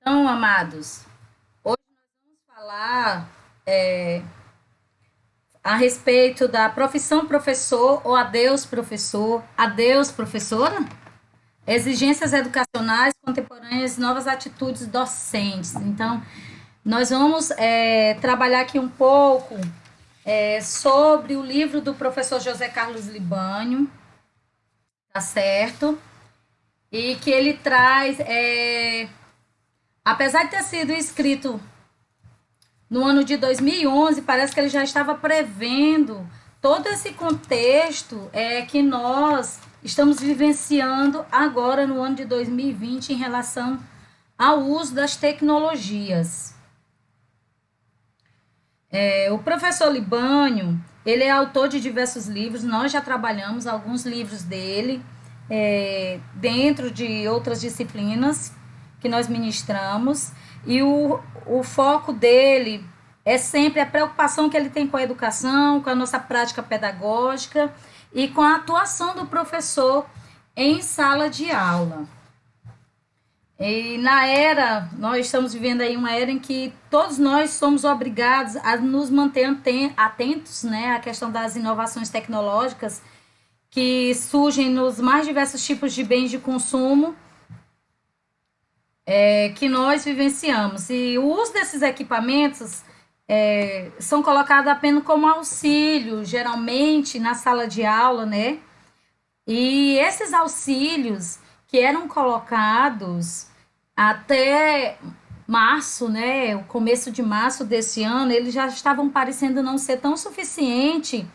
Então, amados, hoje vamos falar a respeito da profissão professor ou adeus professor, adeus professora, exigências educacionais contemporâneas e novas atitudes docentes. Então, nós vamos trabalhar aqui um pouco sobre o livro do professor José Carlos Libânio, tá certo? E que ele traz, apesar de ter sido escrito no ano de 2011, parece que ele já estava prevendo todo esse contexto que nós estamos vivenciando agora no ano de 2020 em relação ao uso das tecnologias. O professor Libânio, ele é autor de diversos livros, nós já trabalhamos alguns livros dele dentro de outras disciplinas que nós ministramos, e o foco dele é sempre a preocupação que ele tem com a educação, com a nossa prática pedagógica e com a atuação do professor em sala de aula. E nós estamos vivendo aí uma era em que todos nós somos obrigados a nos manter atentos, né, à questão das inovações tecnológicas que surgem nos mais diversos tipos de bens de consumo que nós vivenciamos. E o uso desses equipamentos são colocados apenas como auxílio, geralmente na sala de aula, né? E esses auxílios que eram colocados até março, né? O começo de março desse ano, eles já estavam parecendo não ser tão suficiente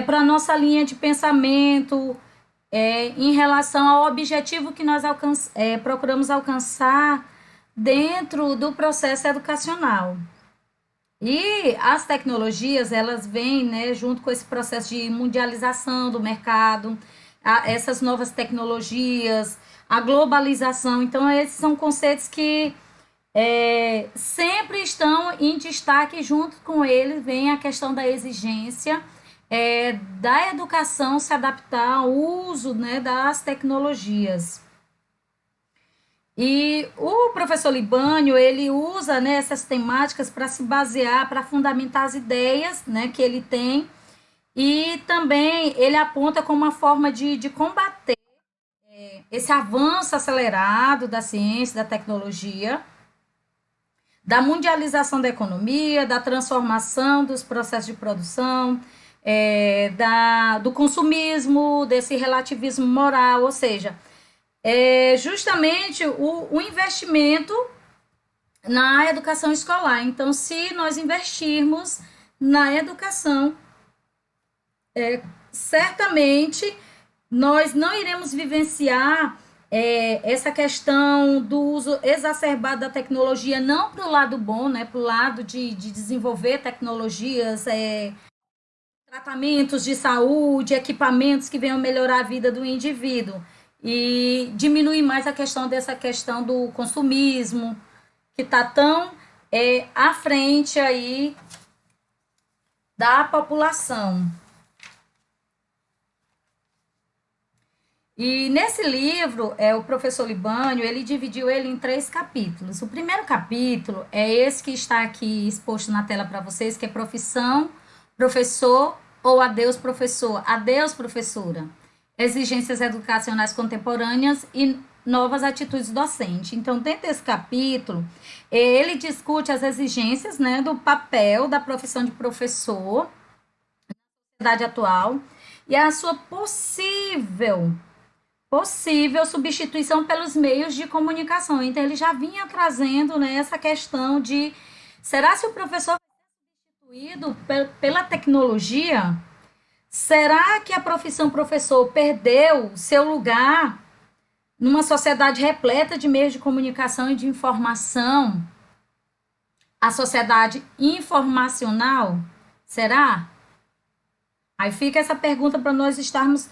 para a nossa linha de pensamento, em relação ao objetivo que nós procuramos alcançar dentro do processo educacional. E as tecnologias, elas vêm, né, junto com esse processo de mundialização do mercado, essas novas tecnologias, a globalização. Então, esses são conceitos que sempre estão em destaque. Junto com eles vem a questão da exigência da educação se adaptar ao uso, né, das tecnologias. E o professor Libânio, ele usa, né, essas temáticas para se basear, para fundamentar as ideias, né, que ele tem, e também ele aponta como uma forma de combater esse avanço acelerado da ciência, da tecnologia, da mundialização da economia, da transformação dos processos de produção, do consumismo, desse relativismo moral, ou seja, justamente o investimento na educação escolar. Então, se nós investirmos na educação, certamente nós não iremos vivenciar essa questão do uso exacerbado da tecnologia, não para o lado bom, né, para o lado de desenvolver tecnologias, tratamentos de saúde, equipamentos que venham melhorar a vida do indivíduo, e diminuir mais dessa questão do consumismo, que está tão à frente aí da população. E nesse livro, o professor Libânio, ele dividiu ele em 3 capítulos. O primeiro capítulo é esse que está aqui exposto na tela para vocês, que é profissão, professor ou adeus professor, adeus professora, exigências educacionais contemporâneas e novas atitudes docentes. Então, dentro desse capítulo, ele discute as exigências, né, do papel da profissão de professor na sociedade atual e a sua possível substituição pelos meios de comunicação. Então, ele já vinha trazendo, né, essa questão de, será se o professor substituído pela tecnologia? Será que a profissão professor perdeu seu lugar numa sociedade repleta de meios de comunicação e de informação? A sociedade informacional? Será? Aí fica essa pergunta para nós estarmos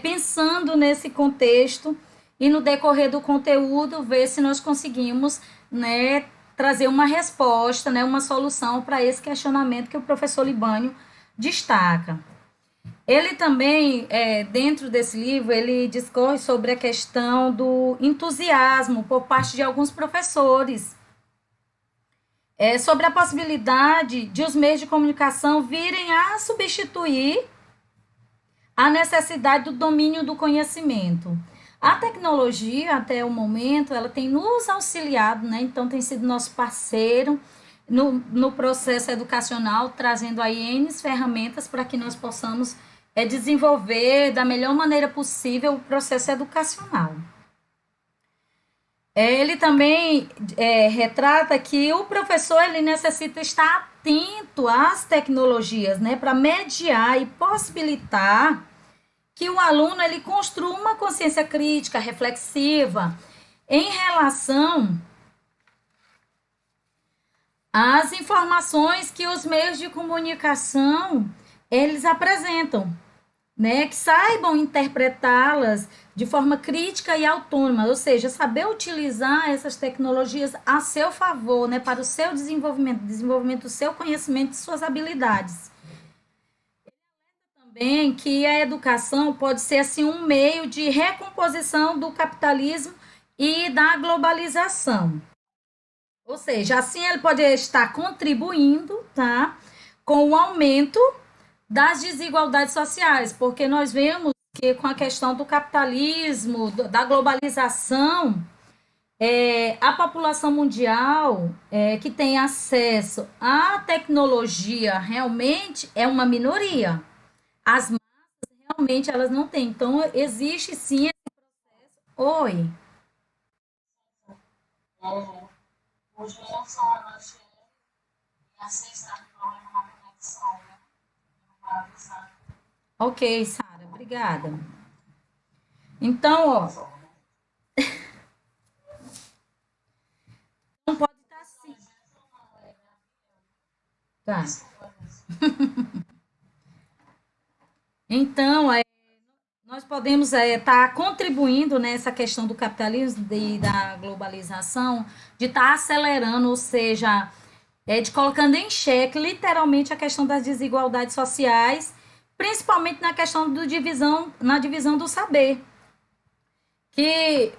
pensando nesse contexto e no decorrer do conteúdo ver se nós conseguimos, né, trazer uma resposta, né, uma solução para esse questionamento que o professor Libânio destaca. Ele também, dentro desse livro, ele discorre sobre a questão do entusiasmo por parte de alguns professores, sobre a possibilidade de os meios de comunicação virem a substituir a necessidade do domínio do conhecimento. A tecnologia, até o momento, ela tem nos auxiliado, né? Então, tem sido nosso parceiro no processo educacional, trazendo aí N ferramentas para que nós possamos desenvolver da melhor maneira possível o processo educacional. Ele também retrata que o professor ele necessita estar atento às tecnologias, né, para mediar e possibilitar que o aluno ele construa uma consciência crítica, reflexiva, em relação às informações que os meios de comunicação eles apresentam, né, que saibam interpretá-las de forma crítica e autônoma, ou seja, saber utilizar essas tecnologias a seu favor, né, para o seu desenvolvimento do seu conhecimento e suas habilidades. Também que a educação pode ser assim um meio de recomposição do capitalismo e da globalização. Ou seja, assim ele pode estar contribuindo, tá, com o aumento das desigualdades sociais, porque nós vemos que com a questão do capitalismo, da globalização, a população mundial que tem acesso à tecnologia realmente é uma minoria. As massas realmente elas não têm. Então, existe sim. Oi. É, hoje não só a noite e acessar o problema na conexão, né? Para avisar. Ok, Sara, obrigada. Então, ó, não pode estar assim. Tá. Então, nós podemos estar contribuindo nessa questão do capitalismo e da globalização, de estar acelerando, ou seja, de colocando em xeque literalmente a questão das desigualdades sociais, principalmente na questão na divisão do saber, que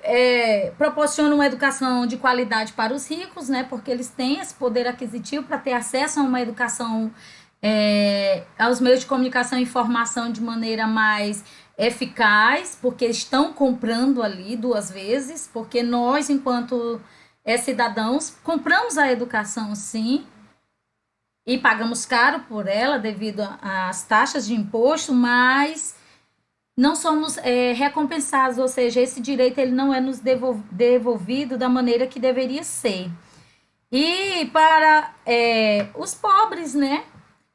proporciona uma educação de qualidade para os ricos, né, porque eles têm esse poder aquisitivo para ter acesso a uma educação, aos meios de comunicação e informação de maneira mais eficaz, porque estão comprando ali duas vezes, porque nós, enquanto cidadãos, compramos a educação, sim, e pagamos caro por ela devido às taxas de imposto, mas não somos recompensados, ou seja, esse direito ele não é nos devolvido da maneira que deveria ser. E para os pobres, né,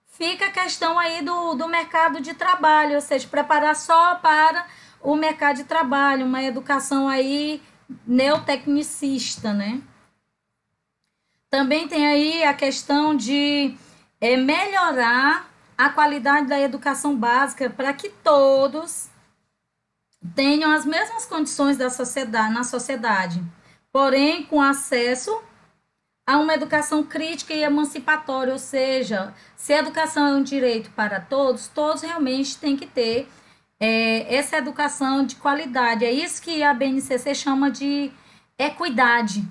fica a questão aí do mercado de trabalho, ou seja, preparar só para o mercado de trabalho, uma educação aí neotecnicista, né? Também tem aí a questão de melhorar a qualidade da educação básica para que todos tenham as mesmas condições da sociedade, na sociedade, porém com acesso a uma educação crítica e emancipatória, ou seja, se a educação é um direito para todos, todos realmente têm que ter essa educação de qualidade. É isso que a BNCC chama de equidade.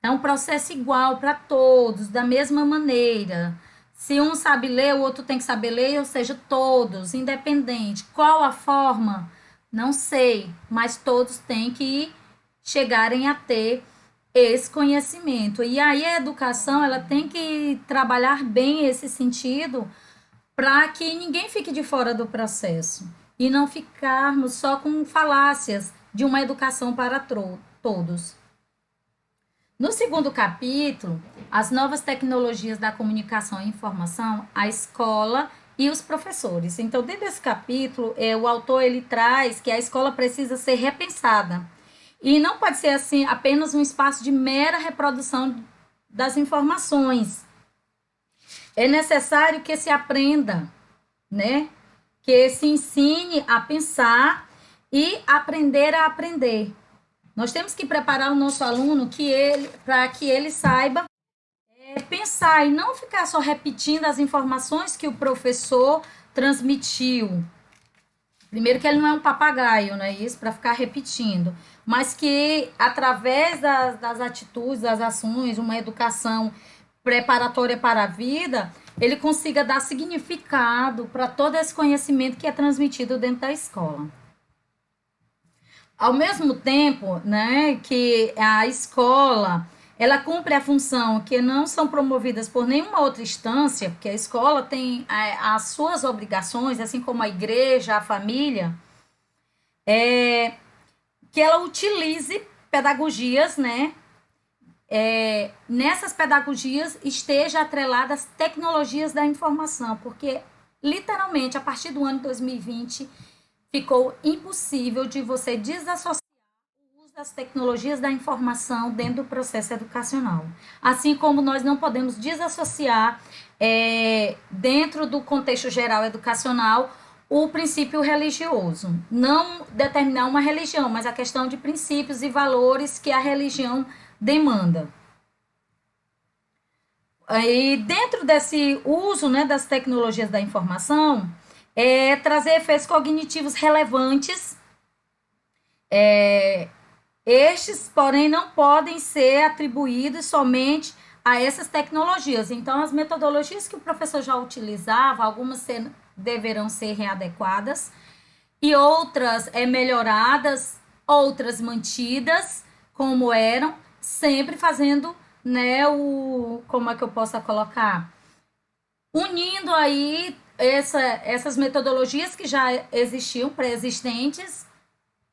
É um processo igual para todos, da mesma maneira. Se um sabe ler, o outro tem que saber ler, ou seja, todos, independente. Qual a forma? Não sei, mas todos têm que chegarem a ter esse conhecimento. E aí a educação, ela tem que trabalhar bem esse sentido para que ninguém fique de fora do processo e não ficarmos só com falácias de uma educação para todos. No segundo capítulo, as novas tecnologias da comunicação e informação, a escola e os professores. Então, dentro desse capítulo, o autor ele traz que a escola precisa ser repensada. E não pode ser assim apenas um espaço de mera reprodução das informações. É necessário que se aprenda, né? Que se ensine a pensar e aprender a aprender. Nós temos que preparar o nosso aluno para que ele saiba pensar e não ficar só repetindo as informações que o professor transmitiu, Primeiro que ele não é um papagaio, não é isso? Para ficar repetindo. Mas que através das atitudes, das ações, uma educação preparatória para a vida, ele consiga dar significado para todo esse conhecimento que é transmitido dentro da escola. Ao mesmo tempo, né, que a escola ela cumpre a função que não são promovidas por nenhuma outra instância, porque a escola tem as suas obrigações, assim como a igreja, a família, que ela utilize pedagogias, né? Nessas pedagogias esteja atreladas tecnologias da informação, porque literalmente a partir do ano 2020 ficou impossível de você desassociar o uso das tecnologias da informação dentro do processo educacional. Assim como nós não podemos desassociar, dentro do contexto geral educacional, o princípio religioso. Não determinar uma religião, mas a questão de princípios e valores que a religião demanda. E dentro desse uso, né, das tecnologias da informação, trazer efeitos cognitivos relevantes. Estes, porém, não podem ser atribuídos somente a essas tecnologias. Então, as metodologias que o professor já utilizava, algumas deverão ser readequadas e outras melhoradas, outras mantidas como eram, sempre fazendo, né, como é que eu posso colocar? Unindo aí essas metodologias que já existiam, pré-existentes,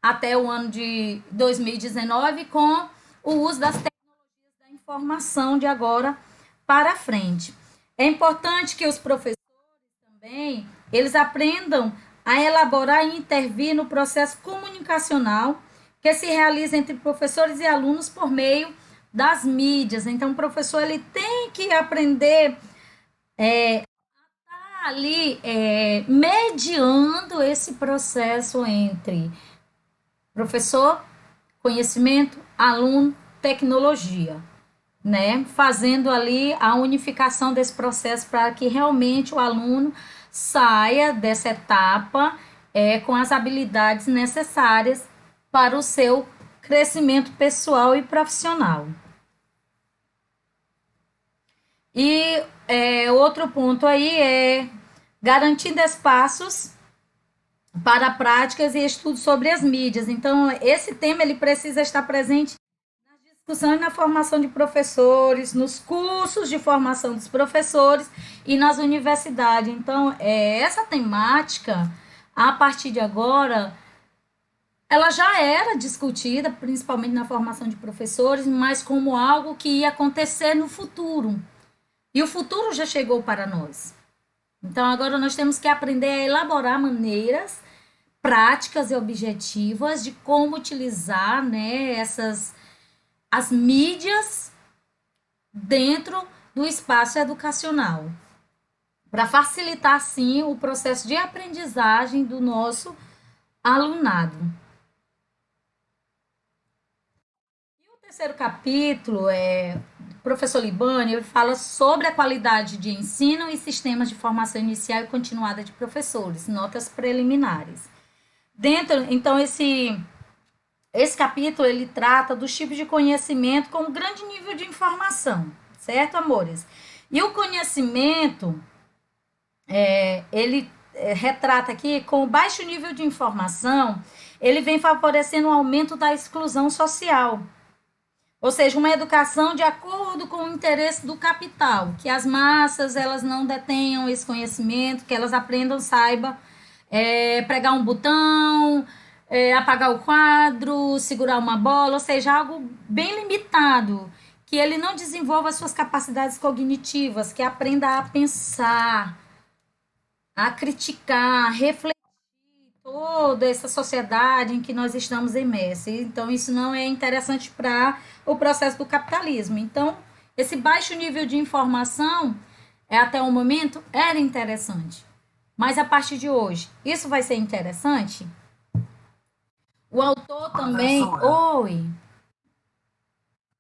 até o ano de 2019, com o uso das tecnologias da informação de agora para frente. É importante que os professores também, eles aprendam a elaborar e intervir no processo comunicacional que se realiza entre professores e alunos por meio das mídias. Então, o professor ele tem que aprender ali mediando esse processo entre professor, conhecimento, aluno, tecnologia, né? Fazendo ali a unificação desse processo para que realmente o aluno saia dessa etapa com as habilidades necessárias para o seu crescimento pessoal e profissional. E outro ponto aí é garantindo espaços para práticas e estudos sobre as mídias. Então, esse tema ele precisa estar presente na discussão e na formação de professores, nos cursos de formação dos professores e nas universidades. Então, essa temática, a partir de agora, ela já era discutida, principalmente na formação de professores, mas como algo que ia acontecer no futuro. E o futuro já chegou para nós. Então, agora nós temos que aprender a elaborar maneiras práticas e objetivas de como utilizar, né, as mídias dentro do espaço educacional, para facilitar, sim, o processo de aprendizagem do nosso alunado. E o terceiro capítulo o professor Libani, ele fala sobre a qualidade de ensino e sistemas de formação inicial e continuada de professores, notas preliminares. Então, esse capítulo ele trata dos tipos de conhecimento com um grande nível de informação, certo, amores? E o conhecimento, ele retrata aqui com o baixo nível de informação, ele vem favorecendo o aumento da exclusão social. Ou seja, uma educação de acordo com o interesse do capital, que as massas elas não detenham esse conhecimento, que elas aprendam, saibam pregar um botão, apagar o quadro, segurar uma bola, ou seja, algo bem limitado, que ele não desenvolva as suas capacidades cognitivas, que aprenda a pensar, a criticar, a refletir toda essa sociedade em que nós estamos imersos. Então, isso não é interessante para o processo do capitalismo. Então, esse baixo nível de informação, até o momento, era interessante. Mas a partir de hoje, isso vai ser interessante? O autor também. Oi.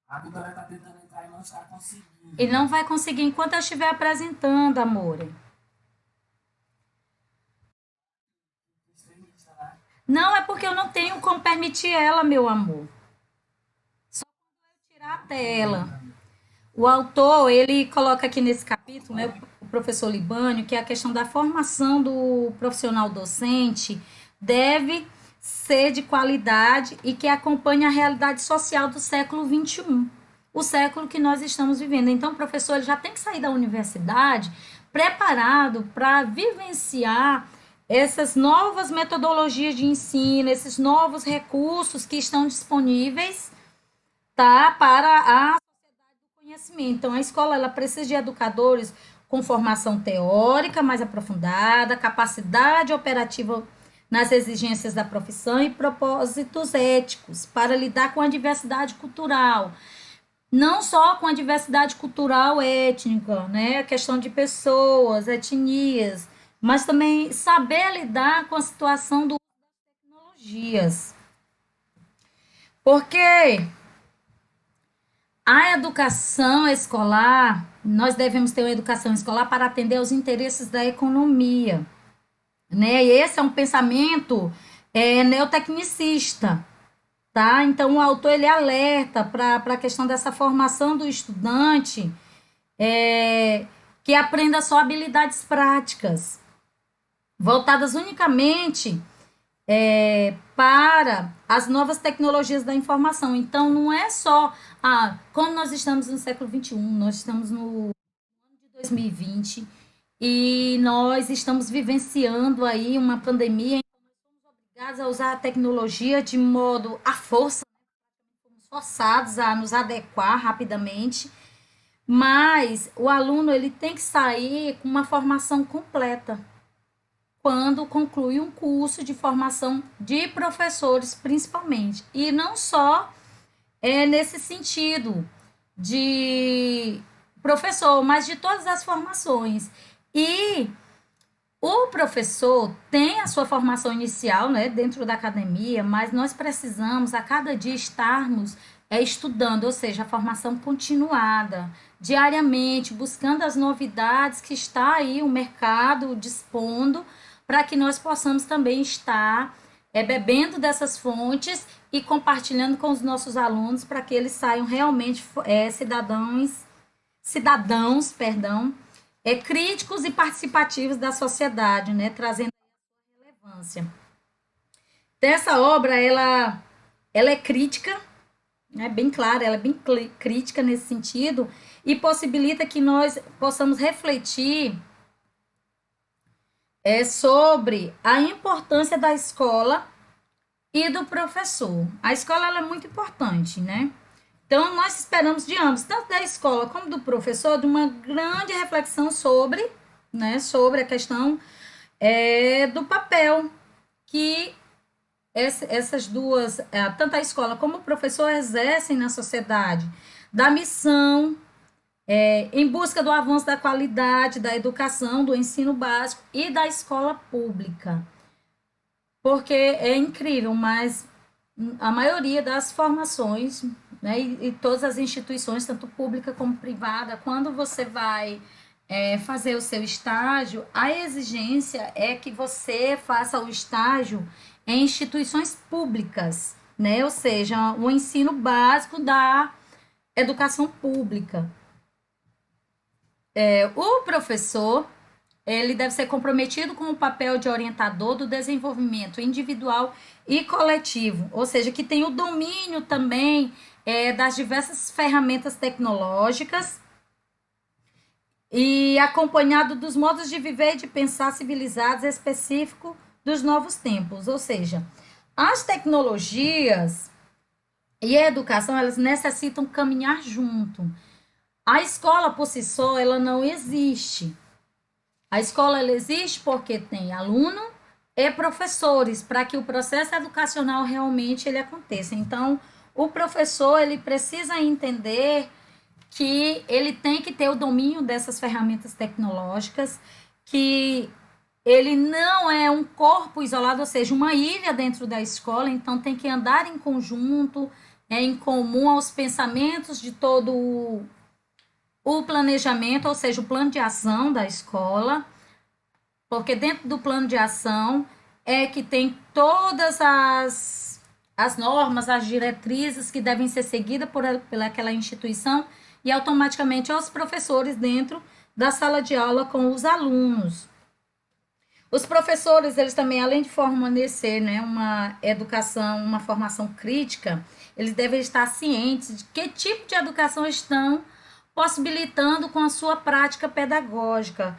A Vitória está tentando entrar e não está conseguindo. Ele não vai conseguir enquanto eu estiver apresentando, amor. O extremista Não é porque eu não tenho como permitir ela, meu amor. Só tirar a tela. O autor, ele coloca aqui nesse capítulo, né, o professor Libânio, que a questão da formação do profissional docente deve ser de qualidade e que acompanhe a realidade social do século XXI, o século que nós estamos vivendo. Então, o professor ele já tem que sair da universidade preparado para vivenciar essas novas metodologias de ensino, esses novos recursos que estão disponíveis, tá, para a conhecimento. Então, a escola ela precisa de educadores com formação teórica mais aprofundada, capacidade operativa nas exigências da profissão e propósitos éticos para lidar com a diversidade cultural. Não só com a diversidade cultural étnica, né? A questão de pessoas, etnias, mas também saber lidar com a situação das tecnologias. Porque a educação escolar, nós devemos ter uma educação escolar para atender aos interesses da economia, né? E esse é um pensamento neotecnicista, tá? Então, o autor ele alerta para a questão dessa formação do estudante que aprenda só habilidades práticas, voltadas unicamente para as novas tecnologias da informação. Então, não é só, como nós estamos no século XXI, nós estamos no ano de 2020 e nós estamos vivenciando aí uma pandemia, obrigados a usar a tecnologia de modo à força, forçados a nos adequar rapidamente, mas o aluno ele tem que sair com uma formação completa quando conclui um curso de formação de professores, principalmente. E não só nesse sentido de professor, mas de todas as formações. E o professor tem a sua formação inicial, né, dentro da academia, mas nós precisamos a cada dia estarmos estudando, ou seja, a formação continuada, diariamente, buscando as novidades que está aí o mercado dispondo, para que nós possamos também estar bebendo dessas fontes e compartilhando com os nossos alunos para que eles saiam realmente cidadãos, perdão, críticos e participativos da sociedade, né, trazendo relevância. Então, essa obra, ela é crítica, né, bem clara, ela é bem crítica nesse sentido e possibilita que nós possamos refletir sobre a importância da escola e do professor. A escola ela é muito importante, né? Então, nós esperamos de ambos, tanto da escola como do professor, de uma grande reflexão sobre, né, sobre a questão do papel que essas duas, tanto a escola como o professor, exercem na sociedade, da missão, em busca do avanço da qualidade da educação, do ensino básico e da escola pública. Porque é incrível, mas a maioria das formações, né, e todas as instituições, tanto pública como privada, quando você vai fazer o seu estágio, a exigência é que você faça o estágio em instituições públicas, né? Ou seja, o ensino básico da educação pública. O professor ele deve ser comprometido com o papel de orientador do desenvolvimento individual e coletivo, ou seja, que tem o domínio também das diversas ferramentas tecnológicas e acompanhado dos modos de viver e de pensar civilizados específicos dos novos tempos, ou seja, as tecnologias e a educação, elas necessitam caminhar junto. A escola por si só, ela não existe. A escola ela existe porque tem aluno e professores para que o processo educacional realmente ele aconteça. Então, o professor ele precisa entender que ele tem que ter o domínio dessas ferramentas tecnológicas, que ele não é um corpo isolado, ou seja, uma ilha dentro da escola, então tem que andar em conjunto, em comum aos pensamentos de todo o planejamento, ou seja, o plano de ação da escola, porque dentro do plano de ação é que tem todas as normas, as diretrizes que devem ser seguidas por aquela instituição e automaticamente aos professores dentro da sala de aula com os alunos. Os professores, eles também, além de fornecer, né, uma educação, uma formação crítica, eles devem estar cientes de que tipo de educação estão possibilitando com a sua prática pedagógica.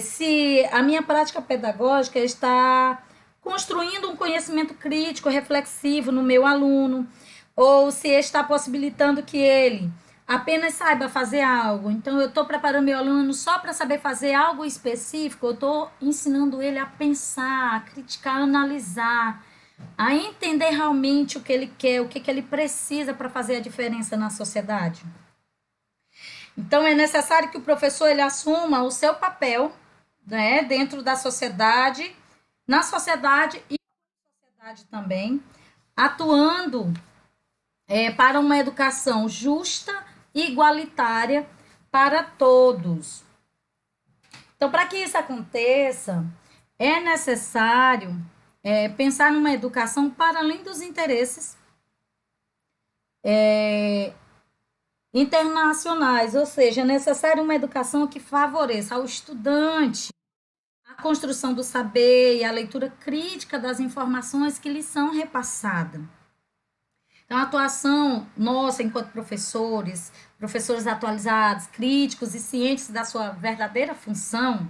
Se a minha prática pedagógica está construindo um conhecimento crítico, reflexivo no meu aluno, ou se está possibilitando que ele apenas saiba fazer algo. Então, eu estou preparando meu aluno só para saber fazer algo específico, eu estou ensinando ele a pensar, a criticar, a analisar, a entender realmente o que ele quer, o que, que ele precisa para fazer a diferença na sociedade. Então, é necessário que o professor ele assuma o seu papel, né, dentro da sociedade, na sociedade e na sociedade também, atuando para uma educação justa e igualitária para todos. Então, para que isso aconteça, é necessário pensar numa educação para além dos interesses internacionais, ou seja, é necessário uma educação que favoreça ao estudante a construção do saber e a leitura crítica das informações que lhe são repassadas. Então, a atuação nossa enquanto professores, professores atualizados, críticos e cientes da sua verdadeira função,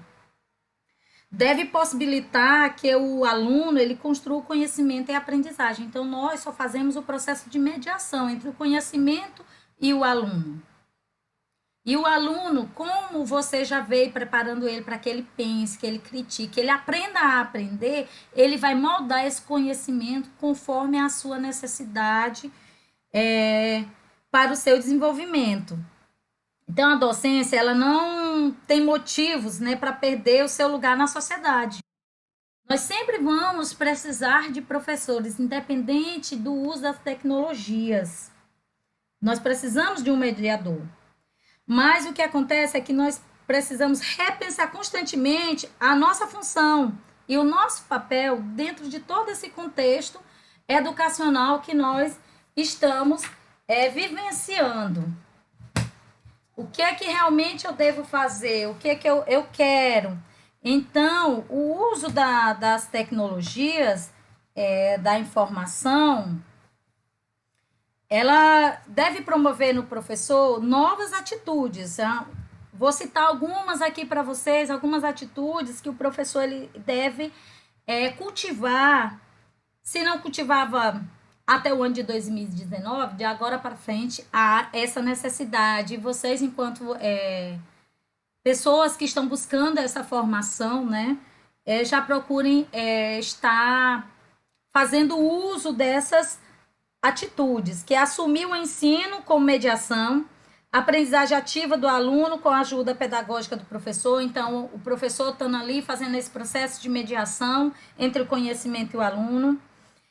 deve possibilitar que o aluno ele construa o conhecimento e a aprendizagem. Então, nós só fazemos o processo de mediação entre o conhecimento e o aluno. E o aluno, como você já veio preparando ele para que ele pense, que ele critique, que ele aprenda a aprender, ele vai moldar esse conhecimento conforme a sua necessidade para o seu desenvolvimento. Então, a docência ela não tem motivos, né, para perder o seu lugar na sociedade. Nós sempre vamos precisar de professores, independente do uso das tecnologias. Nós precisamos de um mediador. Mas o que acontece é que nós precisamos repensar constantemente a nossa função e o nosso papel dentro de todo esse contexto educacional que nós estamos vivenciando. O que é que realmente eu devo fazer? O que é que eu quero? Então, o uso das tecnologias, da informação, ela deve promover no professor novas atitudes. Vou citar algumas aqui para vocês, algumas atitudes que o professor ele deve cultivar. Se não cultivava até o ano de 2019, de agora para frente, há essa necessidade. Vocês, enquanto pessoas que estão buscando essa formação, né, já procurem estar fazendo uso dessas atitudes, que é assumir o ensino com mediação, aprendizagem ativa do aluno com a ajuda pedagógica do professor. Então, o professor estando ali fazendo esse processo de mediação entre o conhecimento e o aluno.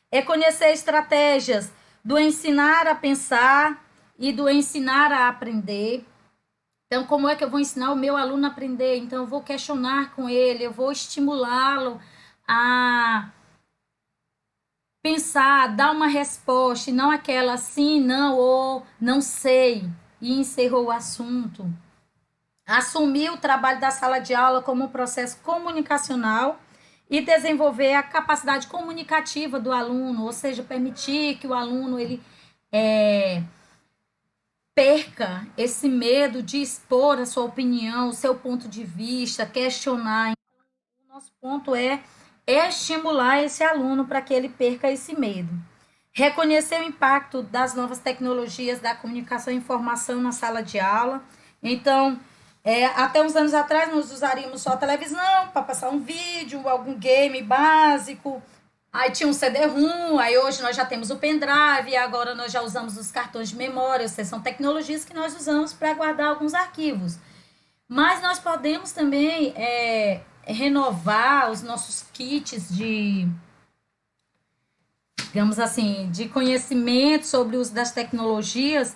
É conhecer estratégias do ensinar a pensar e do ensinar a aprender. Então, como é que eu vou ensinar o meu aluno a aprender? Então, eu vou questionar com ele, eu vou estimulá-lo a pensar, dar uma resposta, e não aquela sim, não ou não sei, e encerrou o assunto. Assumir o trabalho da sala de aula como um processo comunicacional e desenvolver a capacidade comunicativa do aluno, ou seja, permitir que o aluno ele perca esse medo de expor a sua opinião, o seu ponto de vista, questionar. Então, o nosso ponto é estimular esse aluno para que ele perca esse medo. Reconhecer o impacto das novas tecnologias da comunicação e informação na sala de aula. Então, até uns anos atrás, nós usaríamos só a televisão para passar um vídeo, algum game básico. Aí tinha um CD-ROM, aí hoje nós já temos o pendrive, e agora nós já usamos os cartões de memória, ou seja, são tecnologias que nós usamos para guardar alguns arquivos. Mas nós podemos também renovar os nossos kits de, digamos assim, de conhecimento sobre o uso das tecnologias,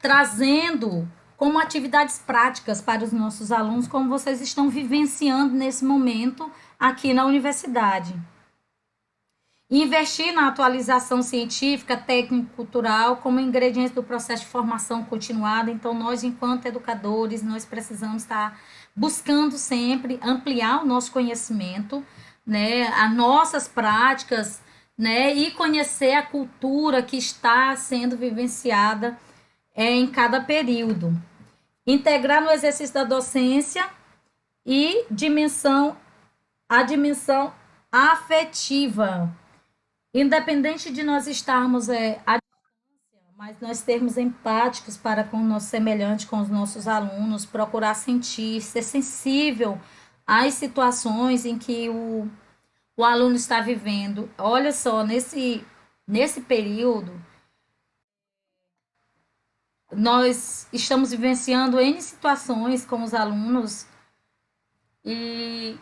trazendo como atividades práticas para os nossos alunos, como vocês estão vivenciando nesse momento aqui na universidade. Investir na atualização científica, técnico-cultural, como ingrediente do processo de formação continuada. Então, nós, enquanto educadores, nós precisamos estar buscando sempre ampliar o nosso conhecimento, né, as nossas práticas, né, e conhecer a cultura que está sendo vivenciada em cada período. Integrar no exercício da docência e a dimensão afetiva. Independente de nós estarmos à distância, mas nós termos empáticos para com o nosso semelhante, com os nossos alunos, procurar sentir, ser sensível às situações em que o aluno está vivendo. Olha só, nesse período, nós estamos vivenciando N situações com os alunos e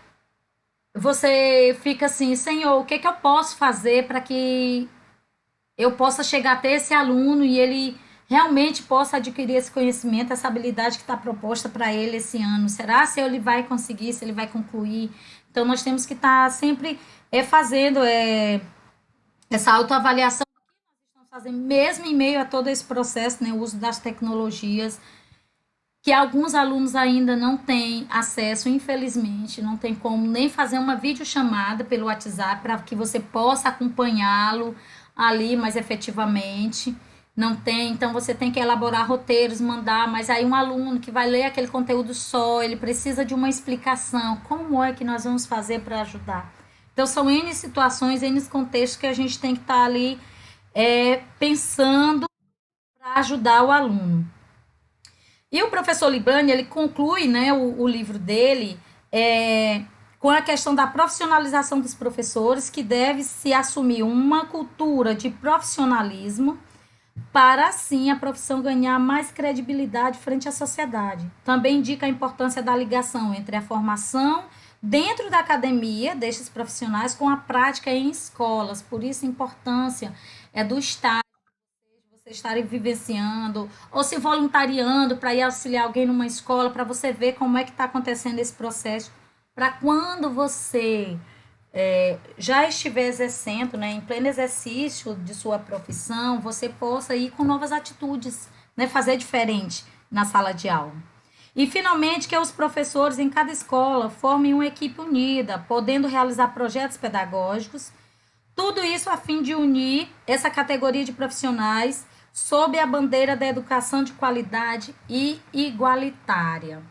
você fica assim, Senhor, o que que eu posso fazer para que eu possa chegar até esse aluno e ele realmente possa adquirir esse conhecimento, essa habilidade que está proposta para ele esse ano? Será se ele vai conseguir, se ele vai concluir? Então, nós temos que estar sempre fazendo essa autoavaliação que nós estamos fazendo, mesmo em meio a todo esse processo, né, o uso das tecnologias, que alguns alunos ainda não têm acesso, infelizmente, não tem como nem fazer uma videochamada pelo WhatsApp para que você possa acompanhá-lo ali mais efetivamente. Não tem, então você tem que elaborar roteiros, mandar, mas aí um aluno que vai ler aquele conteúdo só, ele precisa de uma explicação. Como é que nós vamos fazer para ajudar? Então são N situações, N contextos que a gente tem que estar ali pensando para ajudar o aluno. E o professor Libani, ele conclui, né, o livro dele com a questão da profissionalização dos professores, que deve se assumir uma cultura de profissionalismo para, assim, a profissão ganhar mais credibilidade frente à sociedade. Também indica a importância da ligação entre a formação dentro da academia destes profissionais com a prática em escolas. Por isso, a importância do Estado você estarem vivenciando ou se voluntariando para ir auxiliar alguém numa escola, para você ver como é que está acontecendo esse processo, para quando você já estiver exercendo, né, em pleno exercício de sua profissão, você possa ir com novas atitudes, né, fazer diferente na sala de aula. E, finalmente, que os professores em cada escola formem uma equipe unida, podendo realizar projetos pedagógicos. Tudo isso a fim de unir essa categoria de profissionais sob a bandeira da educação de qualidade e igualitária.